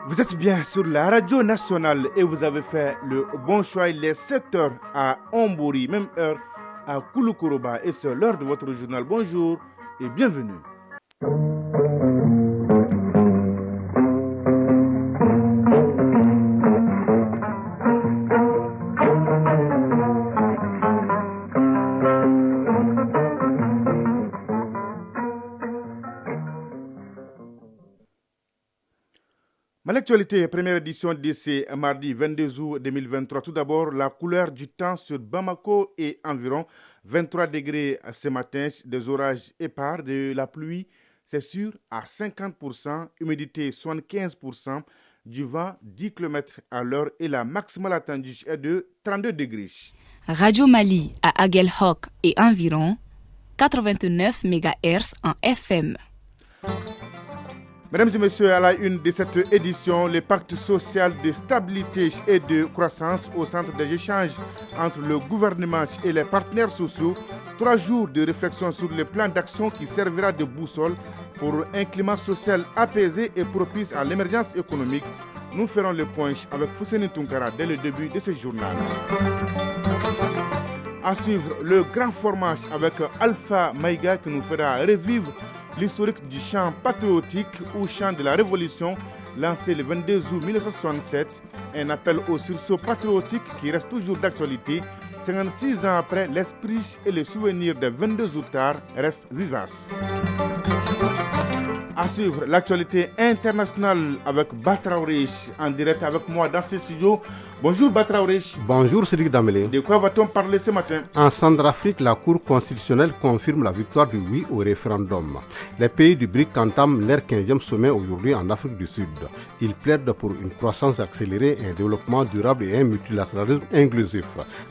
Vous êtes bien sur la radio nationale et vous avez fait le bon choix. Il est 7h à Ombori, même heure à Kouloukourouba. Et c'est l'heure de votre journal. Bonjour et bienvenue. Ma l'actualité, première édition de ce mardi 22 août 2023. Tout d'abord, la couleur du temps sur Bamako et environ 23 degrés ce matin, des orages épars, de la pluie, c'est sûr, à 50%, humidité 75%, du vent 10 km à l'heure et la maximale attendue est de 32 degrés. Radio Mali à Aguelhok et environ 89 MHz en FM. Mesdames et messieurs, à la une de cette édition, le pacte social de stabilité et de croissance au centre des échanges entre le gouvernement et les partenaires sociaux. 3 jours de réflexion sur le plan d'action qui servira de boussole pour un climat social apaisé et propice à l'émergence économique. Nous ferons le point avec Fousseni Tunkara dès le début de ce journal. À suivre le grand format avec Alpha Maïga qui nous fera revivre l'historique du chant patriotique ou chant de la Révolution lancé le 22 août 1967, un appel au sursaut patriotique qui reste toujours d'actualité. 56 ans après, l'esprit et le souvenir des 22 aoûtards restent vivaces. À suivre l'actualité internationale avec Batraouri en direct avec moi dans ce studio. Bonjour Batraouri. Bonjour Cédric Damélé. De quoi va-t-on parler ce matin? En Centrafrique, la Cour constitutionnelle confirme la victoire du oui au référendum. Les pays du BRIC entament leur 15e sommet aujourd'hui en Afrique du Sud. Ils plaident pour une croissance accélérée, un développement durable et un multilatéralisme inclusif.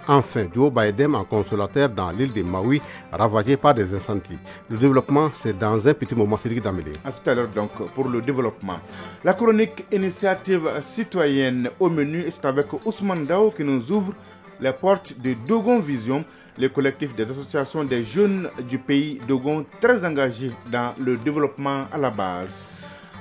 Enfin, Joe Biden en consulateur dans l'île de Maui, ravagée par des incendies. Le développement, c'est dans un petit moment, Cédric Damélé. À tout à l'heure donc pour le développement. La chronique initiative citoyenne au menu, c'est avec Ousmane Dao qui nous ouvre les portes de Dogon Vision, le collectif des associations des jeunes du pays Dogon très engagés dans le développement à la base.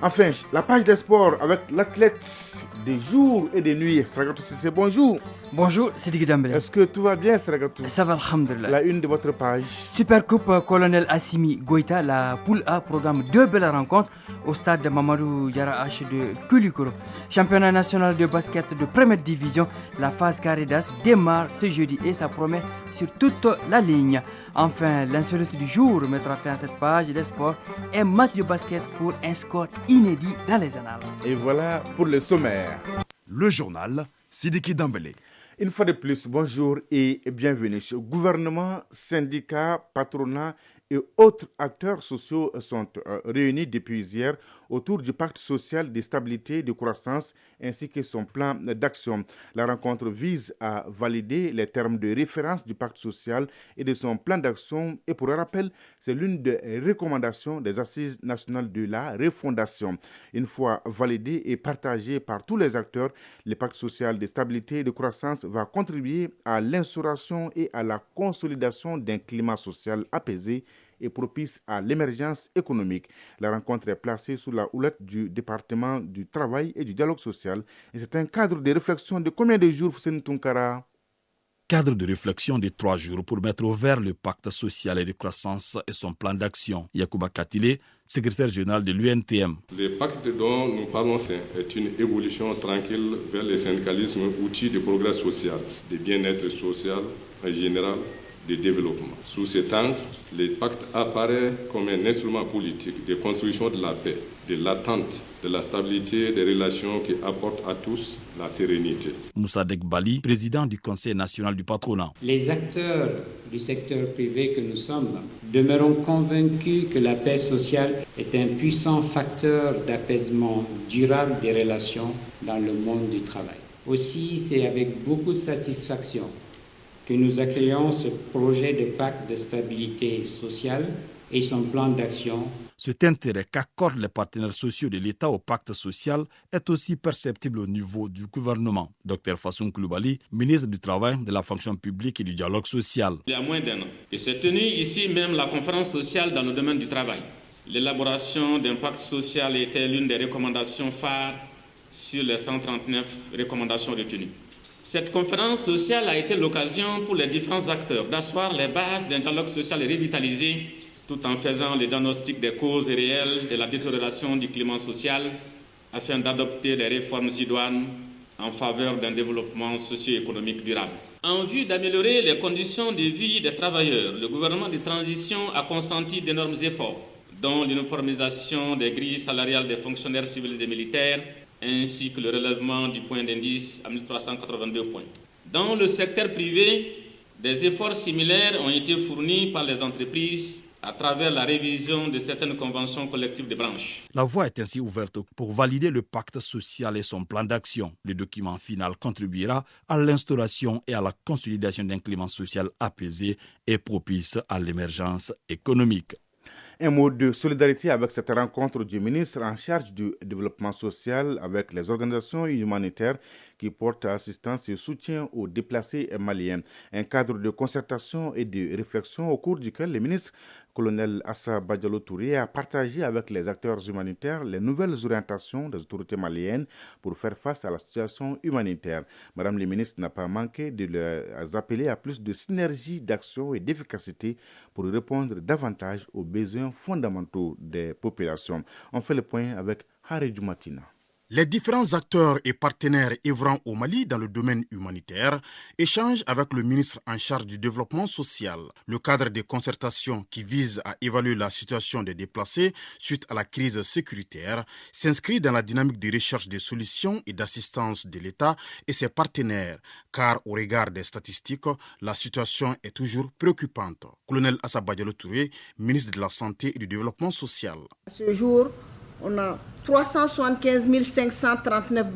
Enfin, la page des sports avec l'athlète des jours et des nuits, Sragatou Sissé, bonjour. Bonjour, c'est Diki Dambélé. Est-ce que tout va bien, Sragatou? Ça va, alhamdulillah. La une de votre page. Super Coupe Colonel Assimi Goïta, la poule A programme 2 belles rencontres au stade de Mamadou Yara H de Koulikoro. Championnat national de basket de première division, la phase Caridas démarre ce jeudi et ça promet sur toute la ligne. Enfin, l'insolite du jour mettra fin à cette page des sports. Un match de basket pour un score inédit dans les annales. Et voilà pour le sommaire. Le journal Sidiki Dambélé. Une fois de plus, bonjour et bienvenue. Gouvernement, syndicats, patronat et autres acteurs sociaux sont réunis depuis hier autour du pacte social de stabilité et de croissance ainsi que son plan d'action. La rencontre vise à valider les termes de référence du pacte social et de son plan d'action et pour rappel, c'est l'une des recommandations des assises nationales de la refondation. Une fois validé et partagé par tous les acteurs, le pacte social de stabilité et de croissance va contribuer à l'instauration et à la consolidation d'un climat social apaisé et propice à l'émergence économique. La rencontre est placée sous la houlette du département du travail et du dialogue social et c'est un cadre de réflexion de combien de jours, Fousseni Tunkara? Cadre de réflexion de 3 jours pour mettre au vert le pacte social et de croissance et son plan d'action. Yacouba Katile, secrétaire général de l'UNTM. Le pacte dont nous parlons est une évolution tranquille vers le syndicalisme, outil de progrès social, de bien-être social en général, de développement. Sous cet angle, le pacte apparaît comme un instrument politique de construction de la paix, de l'attente, de la stabilité des relations qui apportent à tous la sérénité. Moussa Degbali, président du Conseil national du patronat. Les acteurs du secteur privé que nous sommes demeurons convaincus que la paix sociale est un puissant facteur d'apaisement durable des relations dans le monde du travail. Aussi, c'est avec beaucoup de satisfaction que nous accueillons ce projet de pacte de stabilité sociale et son plan d'action. Cet intérêt qu'accordent les partenaires sociaux de l'État au pacte social est aussi perceptible au niveau du gouvernement. Dr Fassoum Koulibaly, ministre du Travail, de la fonction publique et du dialogue social. Il y a moins d'un an, et s'est tenue ici même la conférence sociale dans le domaine du travail. L'élaboration d'un pacte social était l'une des recommandations phares sur les 139 recommandations retenues. Cette conférence sociale a été l'occasion pour les différents acteurs d'asseoir les bases d'un dialogue social revitalisé tout en faisant le diagnostic des causes réelles de la détérioration du climat social afin d'adopter des réformes idoines en faveur d'un développement socio-économique durable. En vue d'améliorer les conditions de vie des travailleurs, le gouvernement de transition a consenti d'énormes efforts, dont l'uniformisation des grilles salariales des fonctionnaires civils et militaires, ainsi que le relèvement du point d'indice à 1382 points. Dans le secteur privé, des efforts similaires ont été fournis par les entreprises à travers la révision de certaines conventions collectives de branche. La voie est ainsi ouverte pour valider le pacte social et son plan d'action. Le document final contribuera à l'instauration et à la consolidation d'un climat social apaisé et propice à l'émergence économique. Un mot de solidarité avec cette rencontre du ministre en charge du développement social avec les organisations humanitaires qui portent assistance et soutien aux déplacés maliens. Un cadre de concertation et de réflexion au cours duquel le ministre colonel Assa Badialo Touré a partagé avec les acteurs humanitaires les nouvelles orientations des autorités maliennes pour faire face à la situation humanitaire. Madame le ministre n'a pas manqué de les appeler à plus de synergie d'action et d'efficacité pour répondre davantage aux besoins fondamentaux des populations. On fait le point avec Harry Djumatina. Les différents acteurs et partenaires œuvrant au Mali dans le domaine humanitaire échangent avec le ministre en charge du développement social. Le cadre de concertation qui vise à évaluer la situation des déplacés suite à la crise sécuritaire s'inscrit dans la dynamique de recherche des solutions et d'assistance de l'État et ses partenaires, car au regard des statistiques, la situation est toujours préoccupante. Colonel Assa Badialo Touré, ministre de la Santé et du Développement social. Ce jour, on a 375 539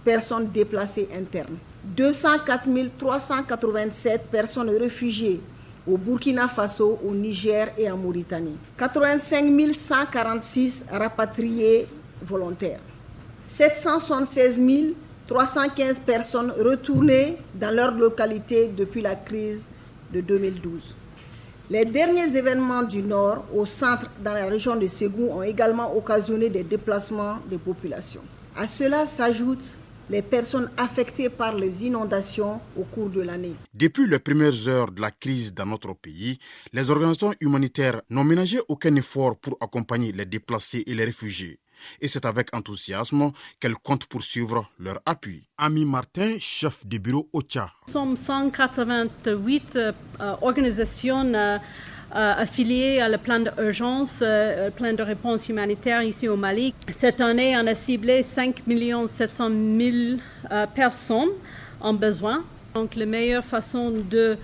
personnes déplacées internes, 204 387 personnes réfugiées au Burkina Faso, au Niger et en Mauritanie, 85 146 rapatriés volontaires, 776 315 personnes retournées dans leur localité depuis la crise de 2012. Les derniers événements du Nord, au centre, dans la région de Ségou, ont également occasionné des déplacements des populations. À cela s'ajoutent les personnes affectées par les inondations au cours de l'année. Depuis les premières heures de la crise dans notre pays, les organisations humanitaires n'ont ménagé aucun effort pour accompagner les déplacés et les réfugiés. Et c'est avec enthousiasme qu'elles comptent poursuivre leur appui. Ami Martin, chef de bureau OCHA. Nous sommes 188 organisations affiliées à le plan d'urgence, plan de réponse humanitaire ici au Mali. Cette année, on a ciblé 5 700 000 personnes en besoin. Donc la meilleure façon de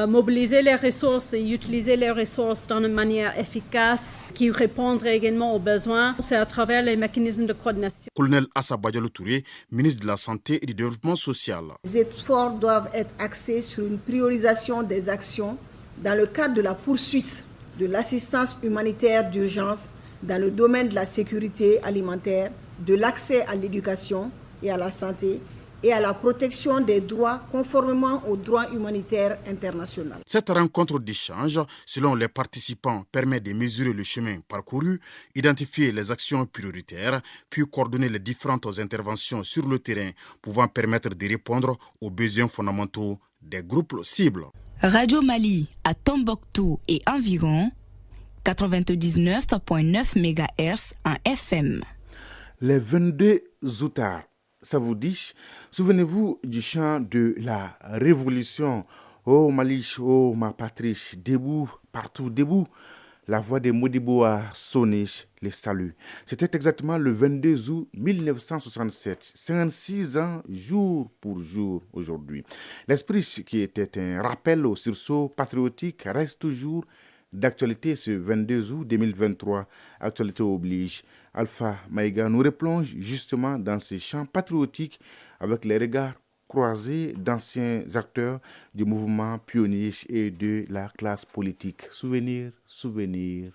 mobiliser les ressources et utiliser les ressources d'une manière efficace qui répondrait également aux besoins, c'est à travers les mécanismes de coordination. Colonel Assa Badialo Touré, ministre de la Santé et du Développement social. Les efforts doivent être axés sur une priorisation des actions dans le cadre de la poursuite de l'assistance humanitaire d'urgence dans le domaine de la sécurité alimentaire, de l'accès à l'éducation et à la santé, et à la protection des droits conformément aux droits humanitaires internationaux. Cette rencontre d'échange, selon les participants, permet de mesurer le chemin parcouru, identifier les actions prioritaires, puis coordonner les différentes interventions sur le terrain pouvant permettre de répondre aux besoins fondamentaux des groupes cibles. Radio Mali à Tombouctou et environ 99.9 MHz en FM. Les 22 Zoutards. Ça vous dit? Souvenez-vous du chant de la Révolution. Oh Mali, oh ma patrie, debout, partout debout. La voix des Modibo a sonné les saluts. C'était exactement le 22 août 1967, 56 ans jour pour jour aujourd'hui. L'esprit qui était un rappel au sursaut patriotique reste toujours d'actualité ce 22 août 2023. Actualité oblige. Alpha Maïga nous replonge justement dans ces chants patriotiques avec les regards croisés d'anciens acteurs du mouvement pionnier et de la classe politique. Souvenir, souvenir.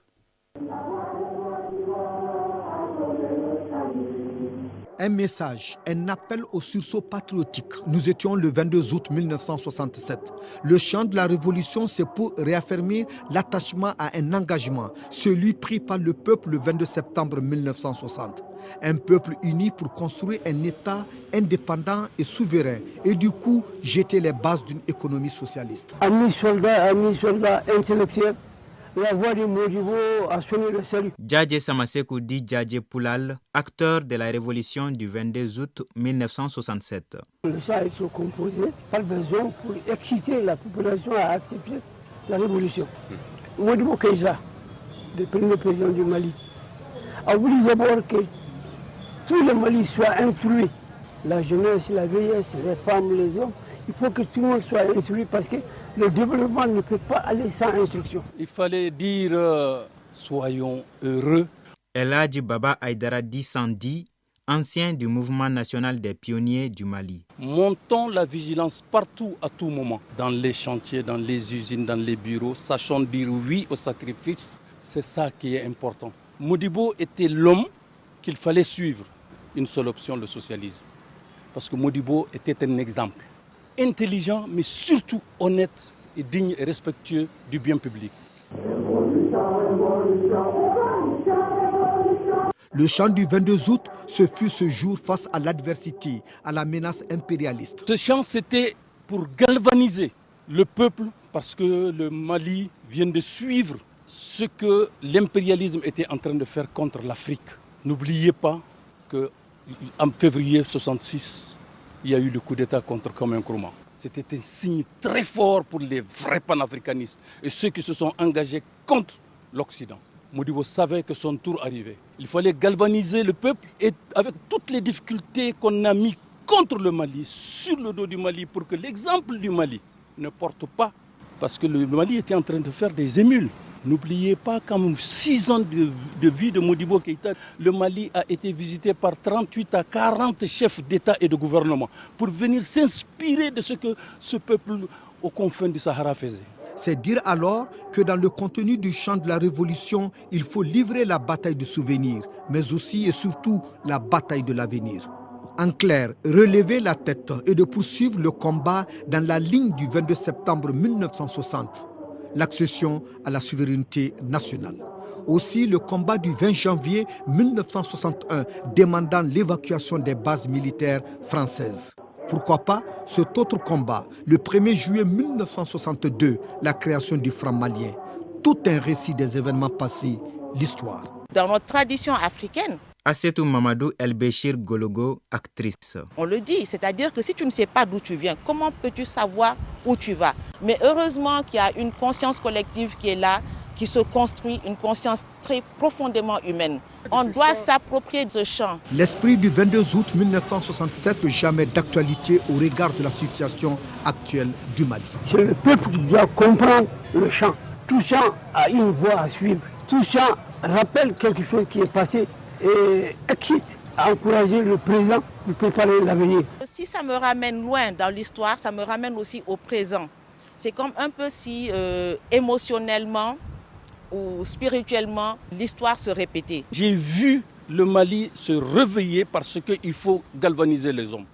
Un message, un appel au sursaut patriotique. Nous étions le 22 août 1967. Le chant de la révolution, c'est pour réaffirmer l'attachement à un engagement, celui pris par le peuple le 22 septembre 1960. Un peuple uni pour construire un État indépendant et souverain et du coup jeter les bases d'une économie socialiste. Amis soldats, intellectuels, la voix de Modibo a sonné le salut. Djadje Samasekou dit Djadje Poulal, acteur de la révolution du 22 août 1967. Le chant a été composé par des hommes pour exciter la population à accepter la révolution. Modibo Keïta, le premier président du Mali, a voulu d'abord que tout le Mali soit instruit. La jeunesse, la vieillesse, les femmes, les hommes, il faut que tout le monde soit instruit parce que le développement ne peut pas aller sans instruction. Il fallait dire soyons heureux. Eladji Baba Aïdara Dissandi, ancien du mouvement national des pionniers du Mali. Montons la vigilance partout, à tout moment, dans les chantiers, dans les usines, dans les bureaux. Sachons dire oui au sacrifice, c'est ça qui est important. Modibo était l'homme qu'il fallait suivre. Une seule option, le socialisme. Parce que Modibo était un exemple. Intelligent, mais surtout honnête et digne et respectueux du bien public. Le chant du 22 août, ce fut ce jour face à l'adversité, à la menace impérialiste. Ce chant, c'était pour galvaniser le peuple parce que le Mali vient de suivre ce que l'impérialisme était en train de faire contre l'Afrique. N'oubliez pas qu'en février 1966, il y a eu le coup d'État contre Kwame Nkrumah. C'était un signe très fort pour les vrais panafricanistes et ceux qui se sont engagés contre l'Occident. Modibo savait que son tour arrivait. Il fallait galvaniser le peuple et avec toutes les difficultés qu'on a mis contre le Mali, sur le dos du Mali, pour que l'exemple du Mali ne porte pas, parce que le Mali était en train de faire des émules. N'oubliez pas qu'en 6 ans de vie de Modibo Keïta, le Mali a été visité par 38 à 40 chefs d'État et de gouvernement pour venir s'inspirer de ce que ce peuple aux confins du Sahara faisait. C'est dire alors que dans le contenu du chant de la révolution, il faut livrer la bataille du souvenir, mais aussi et surtout la bataille de l'avenir. En clair, relever la tête et de poursuivre le combat dans la ligne du 22 septembre 1960. L'accession à la souveraineté nationale. Aussi le combat du 20 janvier 1961 demandant l'évacuation des bases militaires françaises. Pourquoi pas cet autre combat, le 1er juillet 1962, la création du franc malien. Tout un récit des événements passés, l'histoire. Dans notre tradition africaine, Assetou Mamadou El-Béchir Gologo, actrice. On le dit, c'est-à-dire que si tu ne sais pas d'où tu viens, comment peux-tu savoir où tu vas? Mais heureusement qu'il y a une conscience collective qui est là, qui se construit, une conscience très profondément humaine. On doit s'approprier de ce chant. L'esprit du 22 août 1967 jamais d'actualité au regard de la situation actuelle du Mali. C'est le peuple qui doit comprendre le chant. Tout chant a une voix à suivre. Tout chant rappelle quelque chose qui est passé et excite à encourager le présent pour préparer l'avenir. Si ça me ramène loin dans l'histoire, ça me ramène aussi au présent. C'est comme un peu si émotionnellement ou spirituellement, l'histoire se répétait. J'ai vu le Mali se réveiller parce qu'il faut galvaniser les hommes.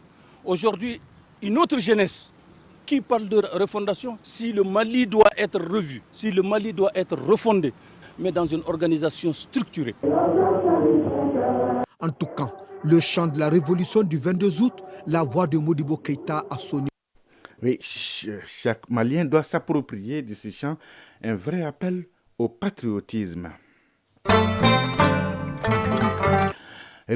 Aujourd'hui, une autre jeunesse qui parle de refondation, si le Mali doit être revu, si le Mali doit être refondé, mais dans une organisation structurée. En tout cas, le chant de la révolution du 22 août, la voix de Modibo Keïta a sonné. Oui, chaque Malien doit s'approprier de ce chant, un vrai appel au patriotisme.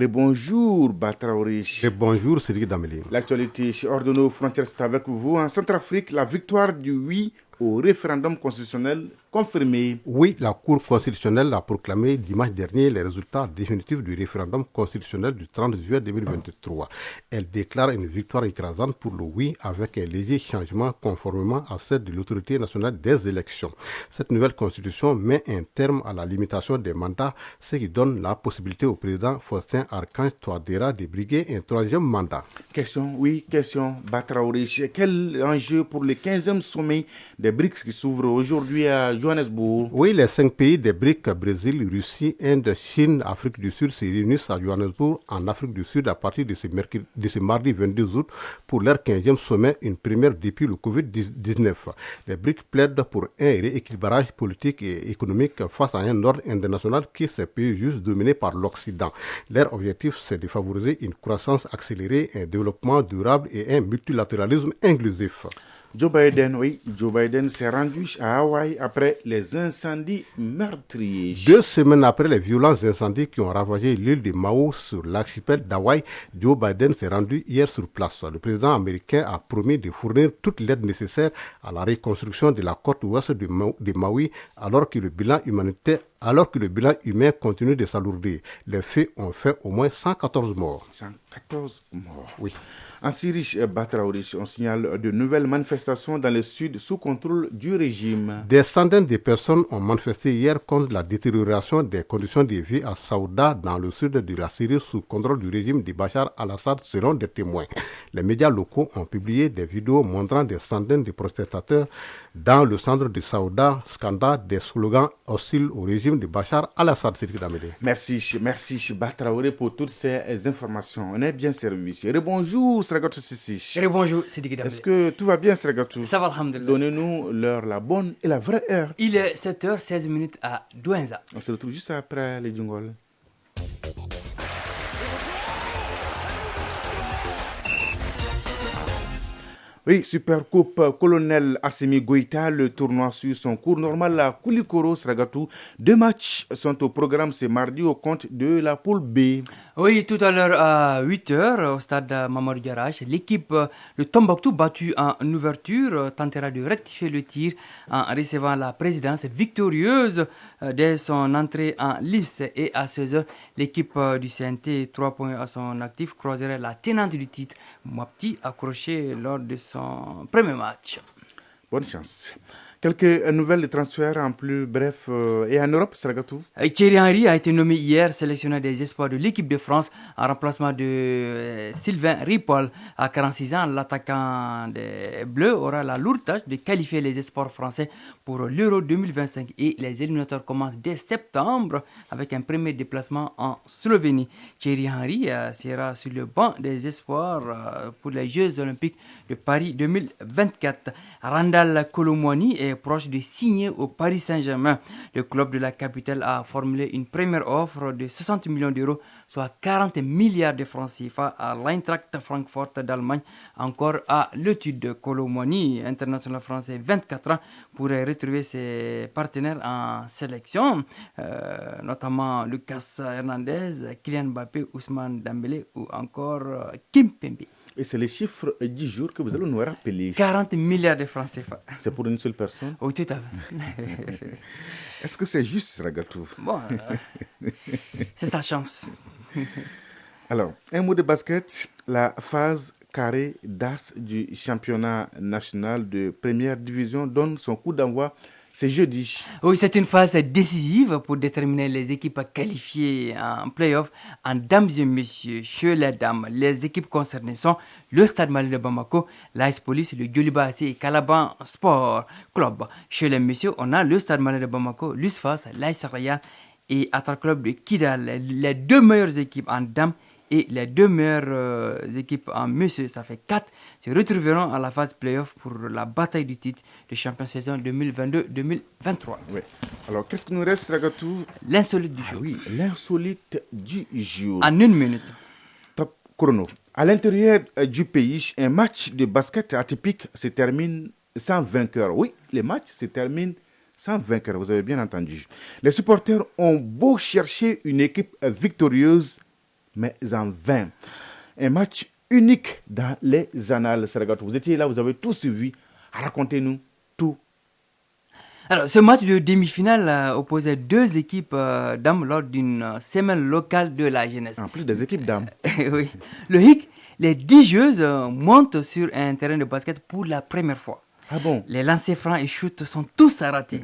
Bonjour Batraouri. Bonjour Cédric Dameli. L'actualité hors de nos frontières, c'est avec vous. En Centrafrique, la victoire du oui au référendum constitutionnel confirmé. Oui, la Cour constitutionnelle a proclamé dimanche dernier les résultats définitifs du référendum constitutionnel du 30 juillet 2023. Elle déclare une victoire écrasante pour le oui avec un léger changement conformément à celle de l'autorité nationale des élections. Cette nouvelle constitution met un terme à la limitation des mandats, ce qui donne la possibilité au président Faustin Archange Touadéra de briguer un troisième mandat. Question Batraouri. Quel enjeu pour le 15e sommet des BRICS qui s'ouvre aujourd'hui à Johannesburg? Oui, les 5 pays des BRICS, Brésil, Russie, Inde, Chine, Afrique du Sud, se réunissent à Johannesburg, en Afrique du Sud, à partir de ce mardi 22 août pour leur 15e sommet, une première depuis le Covid-19. Les BRICS plaident pour un rééquilibrage politique et économique face à un ordre international qui s'est juste dominé par l'Occident. Leur objectif, c'est de favoriser une croissance accélérée, un développement durable et un multilatéralisme inclusif. Joe Biden s'est rendu à Hawaï après les incendies meurtriers. 2 semaines après les violents incendies qui ont ravagé l'île de Maui sur l'archipel d'Hawaï, Joe Biden s'est rendu hier sur place. Le président américain a promis de fournir toute l'aide nécessaire à la reconstruction de la côte ouest de Maui alors que le bilan humain continue de s'alourdir. Les faits ont fait au moins 114 morts. 114 morts. Oui. En Syrie, Batraouri, on signale de nouvelles manifestations dans le sud sous contrôle du régime. Des centaines de personnes ont manifesté hier contre la détérioration des conditions de vie à Saouda, dans le sud de la Syrie, sous contrôle du régime de Bachar al-Assad, selon des témoins. Les médias locaux ont publié des vidéos montrant des centaines de protestateurs dans le centre de Saouda, scandant des slogans hostiles au régime de Bachar al-Assad. Merci Batraouri pour toutes ces informations. On est bien servi. Rebonjour Sragatou Sissi. Rebonjour Sidiki Dambélé. Est-ce que tout va bien Sragatou? Ça va, alhamdulillah. Donnez-nous l'heure, la bonne et la vraie heure. Il est 7h16 à Douenza. On se retrouve juste après les jingles. Oui, Super Coupe Colonel Assimi Goïta, le tournoi suit son cours normal à Koulikoro, Sragatou. 2 matchs sont au programme ce mardi au compte de la poule B. Oui, tout à l'heure à 8h au stade Mamadou Diarra, l'équipe de Tombouctou battue en ouverture tentera de rectifier le tir en recevant la présidence victorieuse dès son entrée en lice. Et à 16h, l'équipe du CNT, 3 points à son actif, croiserait la tenante du titre, Mopti, accroché lors de son premier match. Bonne chance. Quelques nouvelles de transfert en plus bref et en Europe, Sragatou. Thierry Henry a été nommé hier sélectionneur des espoirs de l'équipe de France en remplacement de Sylvain Ripoll. À 46 ans, l'attaquant des Bleus aura la lourde tâche de qualifier les espoirs français pour l'Euro 2025 et les éliminatoires commencent dès septembre avec un premier déplacement en Slovénie. Thierry Henry sera sur le banc des espoirs pour les Jeux Olympiques de Paris 2024. Randal Kolo Muani est proche de signer au Paris Saint-Germain. Le club de la capitale a formulé une première offre de 60 millions d'euros, soit 40 milliards de francs CFA à l'Eintracht Francfort d'Allemagne. Encore à l'étude de Kolo Muani, international français 24 ans, pourrait retrouver ses partenaires en sélection, notamment Lucas Hernandez, Kylian Mbappé, Ousmane Dembélé ou encore Kim Pembe. Et c'est les chiffres du jour que vous allez nous rappeler. 40 milliards de francs CFA. C'est pour une seule personne? Oui, tout à fait. Est-ce que c'est juste, Ragatou? Bon, c'est sa chance. Alors, un mot de basket. La phase carrée d'as du championnat national de première division donne son coup d'envoi. C'est jeudi. Oui, c'est une phase décisive pour déterminer les équipes qualifiées en play-off. En dames et messieurs, chez les dames, les équipes concernées sont le Stade Malien de Bamako, l'AS Police, le Djoliba AC et Calaban Sport Club. Chez les messieurs, on a le Stade Malien de Bamako, l'USFAS, l'AS Rayan et Atal Club de Kidal. Les 2 meilleures équipes en dames et les 2 meilleures équipes en messieurs, ça fait 4, se retrouveront à la phase play-off pour la bataille du titre de champion saison 2022-2023. Oui. Alors, qu'est-ce que nous reste, Ragatou? L'insolite du jour. Oui, l'insolite du jour. En 1 minute. Top chrono. À l'intérieur du pays, un match de basket atypique se termine sans vainqueur. Oui, les matchs se terminent sans vainqueur, vous avez bien entendu. Les supporters ont beau chercher une équipe victorieuse, mais en vain. Un match unique dans les annales. Vous étiez là, vous avez tout suivi. Racontez-nous tout. Alors, ce match de demi-finale opposait 2 équipes dames lors d'une semaine locale de la jeunesse. En plus des équipes dames. Oui. Le HIC, les 10 joueuses montent sur un terrain de basket pour la première fois. Ah bon? Les lancers francs et shoots sont tous ratés.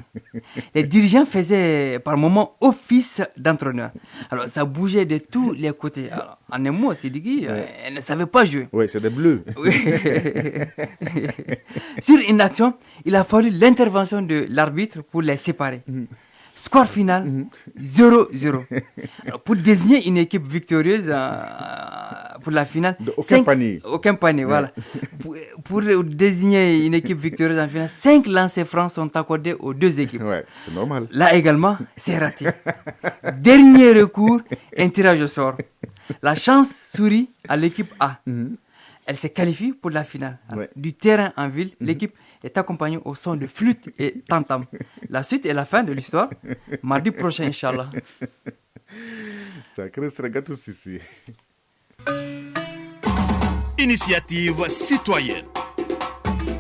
Les dirigeants faisaient par moments office d'entraîneur. Alors, ça bougeait de tous les côtés. Alors, en un mot, Sidiki, elle ne savait pas jouer. Oui, c'est des bleus. Oui. Sur une action, il a fallu l'intervention de l'arbitre pour les séparer. Score final, 0-0. Alors, pour désigner une équipe victorieuse pour la finale, aucun panier. Aucun panier, voilà. Pour désigner une équipe victorieuse en finale, 5 lancers francs sont accordés aux 2 équipes. Ouais, c'est normal. Là également, c'est raté. Dernier recours, un tirage au sort. La chance sourit à l'équipe A. Elle se qualifie pour la finale. Ouais. Du terrain en ville, l'équipe est accompagnée au son de flûte et tam-tam. La suite et la fin de l'histoire, mardi prochain, Inch'Allah. Sacré Sragatou Sissi. Initiative citoyenne.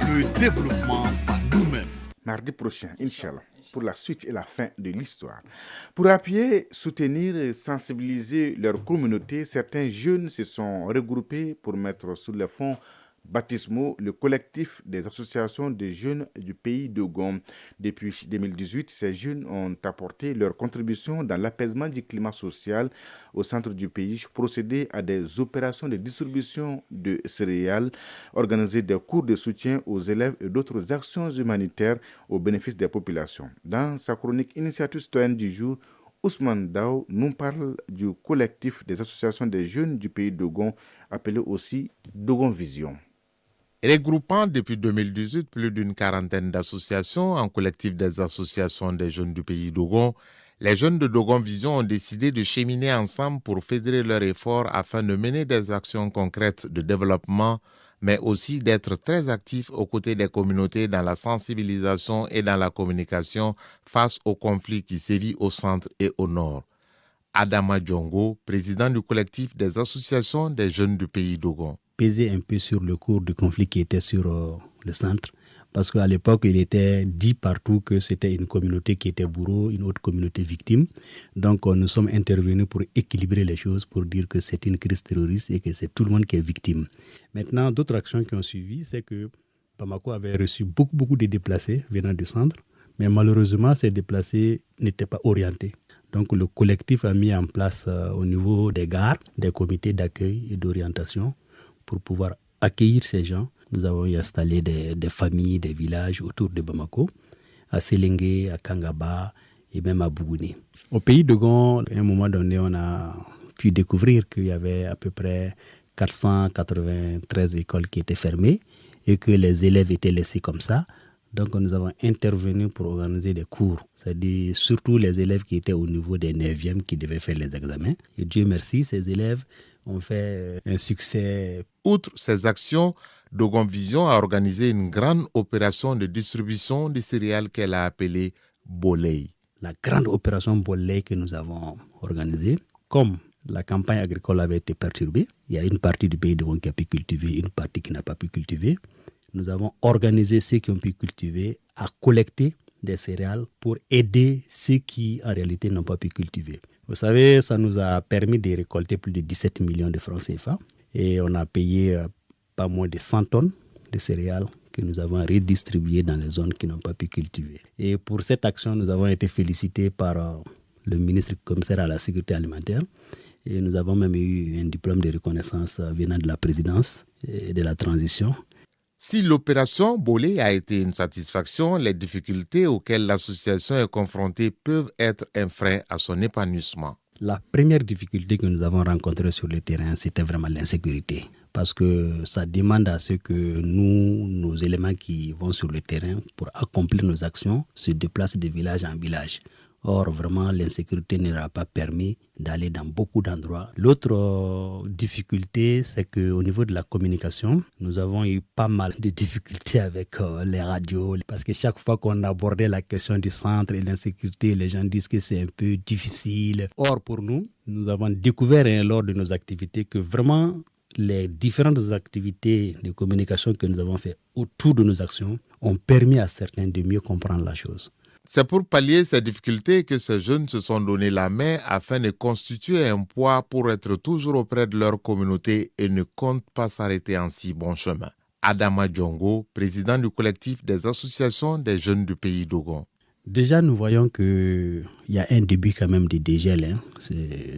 Le développement par nous-mêmes. Mardi prochain, Inch'Allah, pour la suite et la fin de l'histoire. Pour appuyer, soutenir et sensibiliser leur communauté, certains jeunes se sont regroupés pour mettre sur les fonds baptismaux le collectif des associations de jeunes du pays d'Ogon. Depuis 2018, ces jeunes ont apporté leur contribution dans l'apaisement du climat social au centre du pays, procédé à des opérations de distribution de céréales, organisé des cours de soutien aux élèves et d'autres actions humanitaires au bénéfice des populations. Dans sa chronique Initiative citoyenne du jour, Ousmane Dao nous parle du collectif des associations des jeunes du pays d'Ogon, appelé aussi Dogon Vision. Regroupant depuis 2018 plus d'une quarantaine d'associations en collectif des associations des jeunes du pays d'Ogon, les jeunes de Dogon Vision ont décidé de cheminer ensemble pour fédérer leurs efforts afin de mener des actions concrètes de développement, mais aussi d'être très actifs aux côtés des communautés dans la sensibilisation et dans la communication face aux conflits qui sévissent au centre et au nord. Adama Djongo, président du collectif des associations des jeunes du pays d'Ogon. Peser un peu sur le cours du conflit qui était sur le centre, parce qu'à l'époque, il était dit partout que c'était une communauté qui était bourreau, une autre communauté victime. Donc, nous sommes intervenus pour équilibrer les choses, pour dire que c'est une crise terroriste et que c'est tout le monde qui est victime. Maintenant, d'autres actions qui ont suivi, c'est que Bamako avait reçu beaucoup de déplacés venant du centre, mais malheureusement, ces déplacés n'étaient pas orientés. Donc, le collectif a mis en place au niveau des gares, des comités d'accueil et d'orientation pour pouvoir accueillir ces gens. Nous avons installé des familles, des villages autour de Bamako, à Séléngué, à Kangaba et même à Bougouni. Au pays de Gon, à un moment donné, on a pu découvrir qu'il y avait à peu près 493 écoles qui étaient fermées et que les élèves étaient laissés comme ça. Donc nous avons intervenu pour organiser des cours, c'est-à-dire surtout les élèves qui étaient au niveau des 9e qui devaient faire les examens. Et Dieu merci, ces élèves ont fait un succès. Outre ces actions, Dogon Vision a organisé une grande opération de distribution de céréales qu'elle a appelée Boley. La grande opération Boley que nous avons organisée, comme la campagne agricole avait été perturbée, il y a une partie du pays de Gon qui a pu cultiver, une partie qui n'a pas pu cultiver. Nous avons organisé ceux qui ont pu cultiver à collecter des céréales pour aider ceux qui, en réalité, n'ont pas pu cultiver. Vous savez, ça nous a permis de récolter plus de 17 millions de francs CFA et on a payé pas moins de 100 tonnes de céréales que nous avons redistribuées dans les zones qui n'ont pas pu cultiver. Et pour cette action, nous avons été félicités par le ministre commissaire à la sécurité alimentaire et nous avons même eu un diplôme de reconnaissance venant de la présidence et de la transition. Si l'opération Boley a été une satisfaction, les difficultés auxquelles l'association est confrontée peuvent être un frein à son épanouissement. La première difficulté que nous avons rencontrée sur le terrain, c'était vraiment l'insécurité. Parce que ça demande à ce que nous, nos éléments qui vont sur le terrain pour accomplir nos actions, se déplacent de village en village. Or, vraiment, l'insécurité ne leur a pas permis d'aller dans beaucoup d'endroits. L'autre difficulté, c'est qu'au niveau de la communication, nous avons eu pas mal de difficultés avec les radios. Parce que chaque fois qu'on abordait la question du centre et l'insécurité, les gens disent que c'est un peu difficile. Or, pour nous, nous avons découvert lors de nos activités que vraiment, les différentes activités de communication que nous avons faites autour de nos actions ont permis à certains de mieux comprendre la chose. C'est pour pallier ces difficultés que ces jeunes se sont donné la main afin de constituer un poids pour être toujours auprès de leur communauté et ne comptent pas s'arrêter en si bon chemin. Adama Djongo, président du collectif des associations des jeunes du pays Dogon. Déjà, nous voyons qu'il y a un début quand même de dégel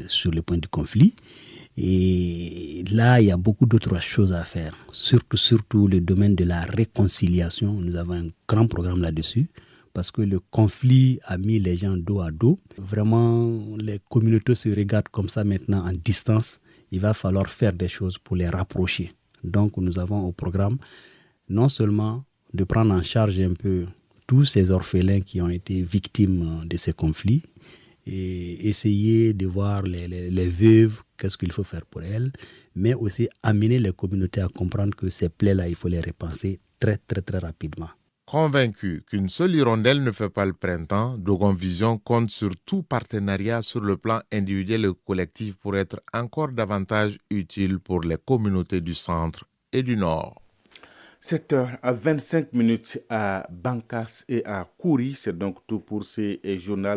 sur le point du conflit. Et là, il y a beaucoup d'autres choses à faire, surtout le domaine de la réconciliation. Nous avons un grand programme là-dessus parce que le conflit a mis les gens dos à dos. Vraiment, les communautés se regardent comme ça maintenant en distance. Il va falloir faire des choses pour les rapprocher. Donc, nous avons au programme non seulement de prendre en charge un peu tous ces orphelins qui ont été victimes de ces conflits et essayer de voir les veuves, qu'est-ce qu'il faut faire pour elles, mais aussi amener les communautés à comprendre que ces plaies-là, il faut les repenser très, très, très rapidement. Convaincu qu'une seule hirondelle ne fait pas le printemps, Dogon Vision compte sur tout partenariat sur le plan individuel et collectif pour être encore davantage utile pour les communautés du centre et du nord. 7h25 à Bankas et à Kouri, c'est donc tout pour ces journaux.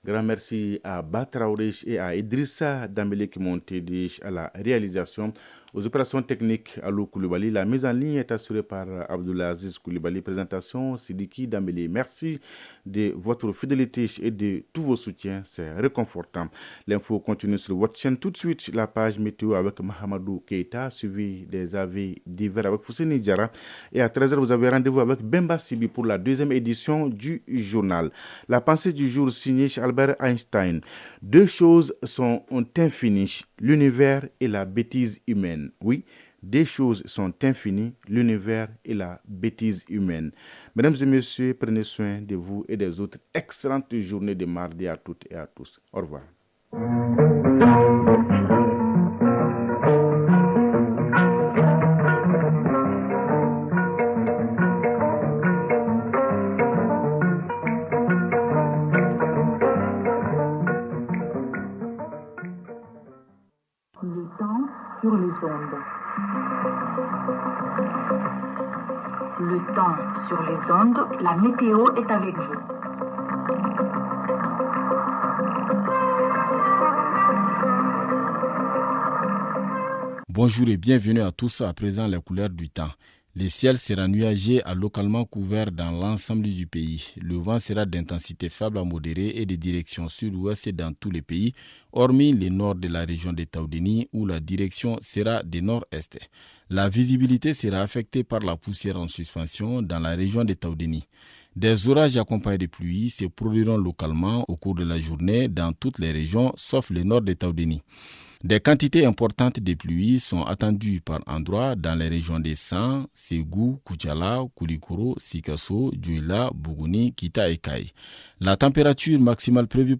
Grand merci à Batraourish et à Idrissa Dambélé qui m'ont aidé à la réalisation. Aux opérations techniques, Alou Koulibaly. La mise en ligne est assurée par Abdoulaziz Koulibaly. Présentation, Sidiki Dambélé. Merci de votre fidélité et de tous vos soutiens. C'est réconfortant. L'info continue sur votre chaîne. Tout de suite, la page météo avec Mahamadou Keita, suivi des avis divers avec Fousseni Diarra. Et à 13h, vous avez rendez-vous avec Bemba Sibi pour la deuxième édition du journal. La pensée du jour signée chez Albert Einstein. Deux choses sont infinies, l'univers et la bêtise humaine. Oui, des choses sont infinies, l'univers et la bêtise humaine. Mesdames et messieurs, prenez soin de vous et des autres. Excellente journée de mardi à toutes et à tous. Au revoir. Sur les ondes. Le temps sur les ondes, la météo est avec vous. Bonjour et bienvenue à tous. À présent, les couleurs du temps. Le ciel sera nuageux à localement couvert dans l'ensemble du pays. Le vent sera d'intensité faible à modérée et de direction sud-ouest dans tout le pays, hormis le nord de la région de Taoudéni où la direction sera de nord-est. La visibilité sera affectée par la poussière en suspension dans la région de Taoudéni. Des orages accompagnés de pluie se produiront localement au cours de la journée dans toutes les régions sauf le nord de Taoudéni. Des quantités importantes de pluie sont attendues par endroits dans les régions de San, Ségou, Koutiala, Koulikoro, Sikasso, Djouila, Bougouni, Kita et Kaï. La température maximale prévue